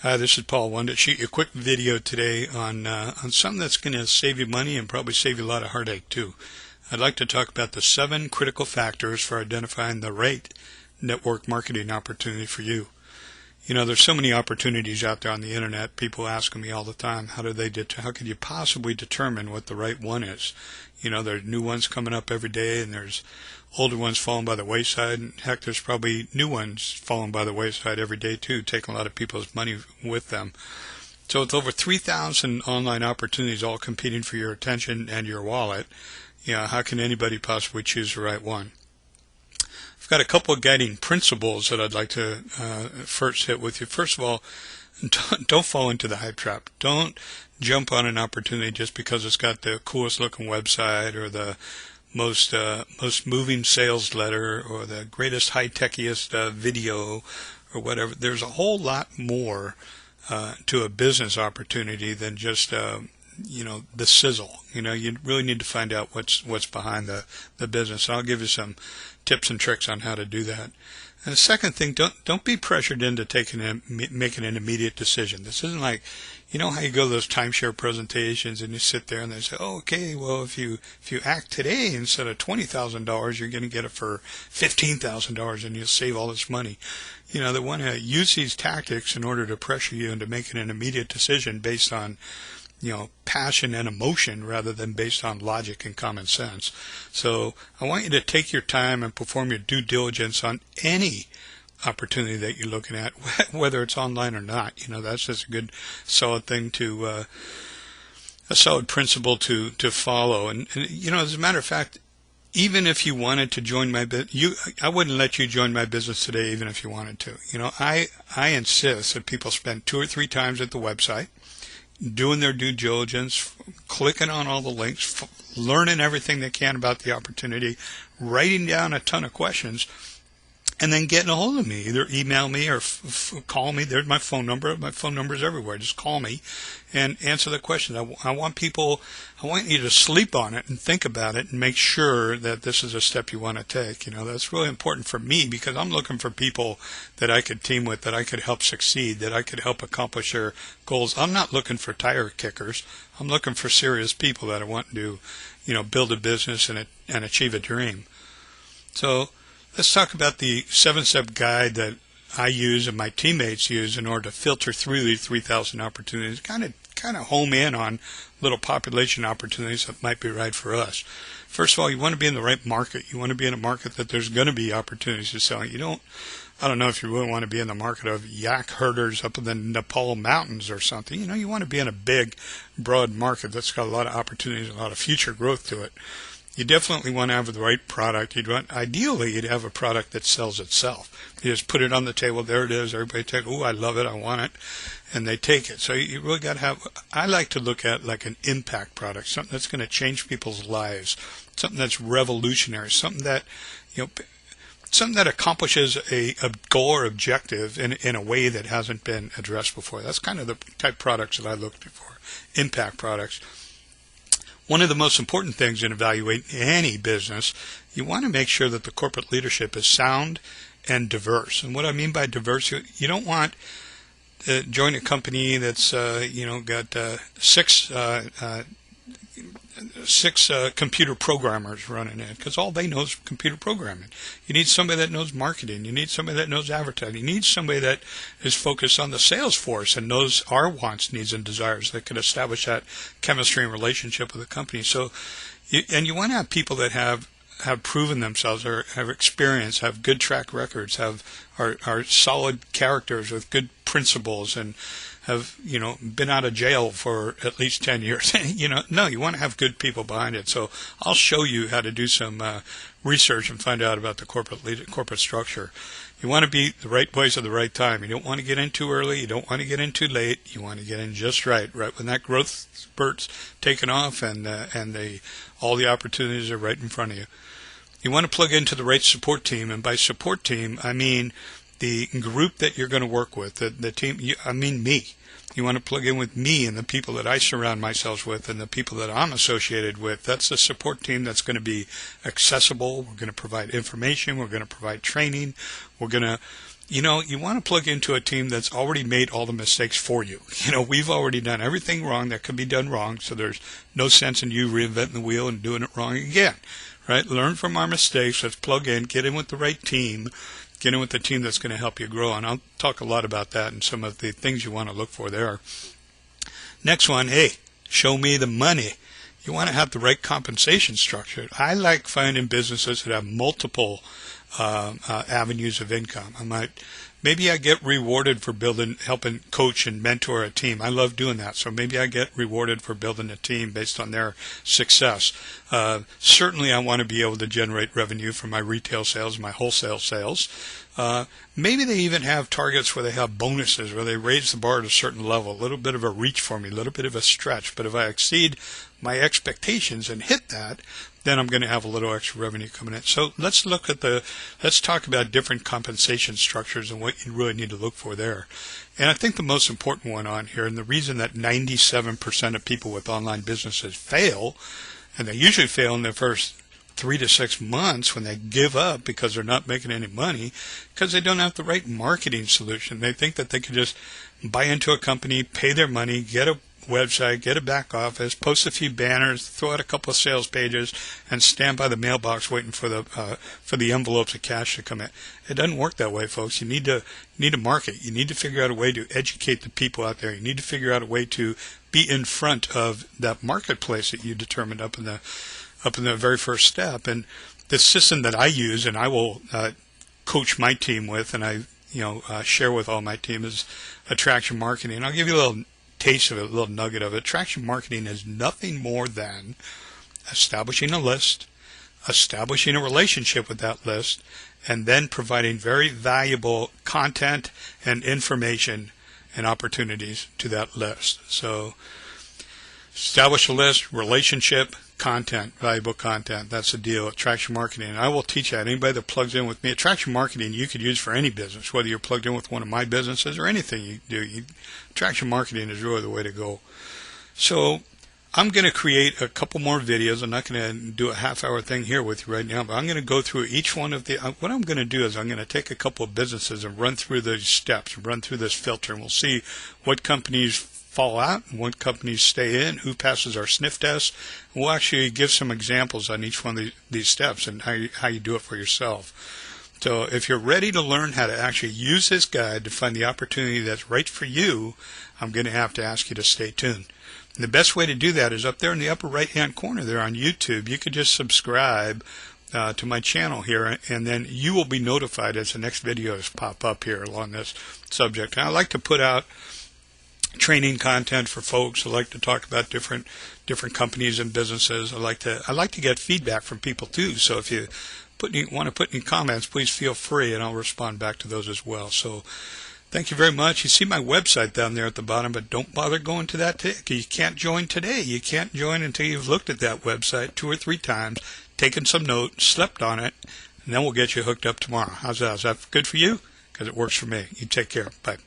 Hi, this is Paul. Wanted to shoot you a quick video today on something that's going to save you money and probably save you a lot of heartache too. I'd like to talk about the 7 critical factors for identifying the right network marketing opportunity for you. You know, there's so many opportunities out there on the internet. People ask me all the time, how could you possibly determine what the right one is? You know, there's new ones coming up every day, and there's older ones falling by the wayside, and heck, there's probably new ones falling by the wayside every day too, taking a lot of people's money with them. So with over 3,000 online opportunities all competing for your attention and your wallet, you know, how can anybody possibly choose the right one? I've got a couple of guiding principles that I'd like to first hit with you. First of all, don't fall into the hype trap. Don't jump on an opportunity just because it's got the coolest looking website or the most moving sales letter or the greatest high-techiest video or whatever. There's a whole lot more to a business opportunity than just you know, the sizzle. You know, you really need to find out what's behind the business. And I'll give you some tips and tricks on how to do that. And the second thing, don't be pressured into making an immediate decision. This isn't like, you know how you go to those timeshare presentations and you sit there and they say, oh, okay, well, if you act today instead of $20,000, you're going to get it for $15,000 and you'll save all this money. You know, they want to use these tactics in order to pressure you into making an immediate decision based on, you know, passion and emotion rather than based on logic and common sense. So I want you to take your time and perform your due diligence on any opportunity that you're looking at, whether it's online or not. You know, that's just a good solid thing to a solid principle to follow. And you know, as a matter of fact, even if you wanted to join my business, I wouldn't let you join my business today even if you wanted to. You know, I insist that people spend 2 or 3 times at the website, doing their due diligence, clicking on all the links, learning everything they can about the opportunity, writing down a ton of questions, and then getting a hold of me. Either email me or call me. There's my phone number. My phone number is everywhere. Just call me and answer the questions. I want you to sleep on it and think about it and make sure that this is a step you want to take. You know, that's really important for me because I'm looking for people that I could team with, that I could help succeed, that I could help accomplish their goals. I'm not looking for tire kickers. I'm looking for serious people that I want to, you know, build a business and achieve a dream. So let's talk about the 7-step guide that I use and my teammates use in order to filter through these 3,000 opportunities, kind of home in on little population opportunities that might be right for us. First of all, you want to be in the right market. You want to be in a market that there's going to be opportunities to sell. I don't know if you really want to be in the market of yak herders up in the Nepal mountains or something. You know, you want to be in a big, broad market that's got a lot of opportunities, a lot of future growth to it. You definitely want to have the right product. Ideally, you'd have a product that sells itself. You just put it on the table. There it is. Everybody take, oh, I love it. I want it. And they take it. So you really got to have, I like to look at like an impact product, something that's going to change people's lives, something that's revolutionary, something that, you know, something that accomplishes a goal or objective in a way that hasn't been addressed before. That's kind of the type of products that I look for, impact products. One of the most important things in evaluating any business, you want to make sure that the corporate leadership is sound and diverse. And what I mean by diverse, you don't want to join a company that's you know, got six computer programmers running it, because all they know is computer programming. You need somebody that knows marketing. You need somebody that knows advertising. You need somebody that is focused on the sales force and knows our wants, needs, and desires, that can establish that chemistry and relationship with the company. So, you want to have people that have proven themselves, or have experience, have good track records, are solid characters with good principles, and have, you know, been out of jail for at least 10 years. You know, no, you want to have good people behind it. So I'll show you how to do some research and find out about the corporate structure. You want to be the right place at the right time. You don't want to get in too early. You don't want to get in too late. You want to get in just right when that growth spurt's taken off and all the opportunities are right in front of you. You want to plug into the right support team, and by support team, I mean the group that you're going to work with, the team. I mean me. You want to plug in with me and the people that I surround myself with and the people that I'm associated with. That's the support team that's going to be accessible. We're going to provide information. We're going to provide training. We're going to you know, you want to plug into a team that's already made all the mistakes for you. You know, we've already done everything wrong that could be done wrong, so there's no sense in you reinventing the wheel and doing it wrong again, right? Learn from our mistakes. Let's plug in, get in with the right team, get in with the team that's going to help you grow. And I'll talk a lot about that and some of the things you want to look for there. Next one, hey, show me the money. You want to have the right compensation structure. I like finding businesses that have multiple avenues of income. Maybe I get rewarded for helping coach and mentor a team. I love doing that. So maybe I get rewarded for building a team based on their success. Certainly I want to be able to generate revenue from my retail sales, my wholesale sales. Maybe they even have targets where they have bonuses, where they raise the bar at a certain level, a little bit of a reach for me, a little bit of a stretch. But if I exceed my expectations and hit that, then I'm going to have a little extra revenue coming in. So let's talk about different compensation structures and what you really need to look for there. And I think the most important one on here, and the reason that 97% of people with online businesses fail, and they usually fail in their first 3 to 6 months when they give up because they're not making any money, because they don't have the right marketing solution. They think that they can just buy into a company, pay their money, get a website, get a back office, post a few banners, throw out a couple of sales pages, and stand by the mailbox waiting for the envelopes of cash to come in. It doesn't work that way, folks. You need to market. You need to figure out a way to educate the people out there. You need to figure out a way to be in front of that marketplace that you determined up in the very first step. And the system that I use, and I will coach my team with, and I share with all my team, is attraction marketing. I'll give you a little taste of it, a little nugget of it. Attraction marketing is nothing more than establishing a list, establishing a relationship with that list, and then providing very valuable content and information and opportunities to that list. So establish a list, relationship, content, valuable content. That's the deal. Attraction marketing. And I will teach that. Anybody that plugs in with me, attraction marketing you could use for any business, whether you're plugged in with one of my businesses or anything you do. Attraction marketing is really the way to go. So I'm going to create a couple more videos. I'm not going to do a half-hour thing here with you right now, but I'm going to go through each one of the. What I'm going to do is I'm going to take a couple of businesses and run through those steps, run through this filter, and we'll see what companies fall out and what companies stay in, who passes our sniff test. And we'll actually give some examples on each one of these steps and how you do it for yourself. So if you're ready to learn how to actually use this guide to find the opportunity that's right for you, I'm going to have to ask you to stay tuned. And the best way to do that is up there in the upper right-hand corner there on YouTube. You could just subscribe to my channel here, and then you will be notified as the next videos pop up here along this subject. And I like to put out training content for folks. I like to talk about different companies and businesses. I like to get feedback from people too. So if you want to put any comments, please feel free, and I'll respond back to those as well. So thank you very much. You see my website down there at the bottom, but don't bother going to that today. You can't join today. You can't join until you've looked at that website 2 or 3 times, taken some notes, slept on it, and then we'll get you hooked up tomorrow. How's that? Is that good for you? Because it works for me. You take care. Bye.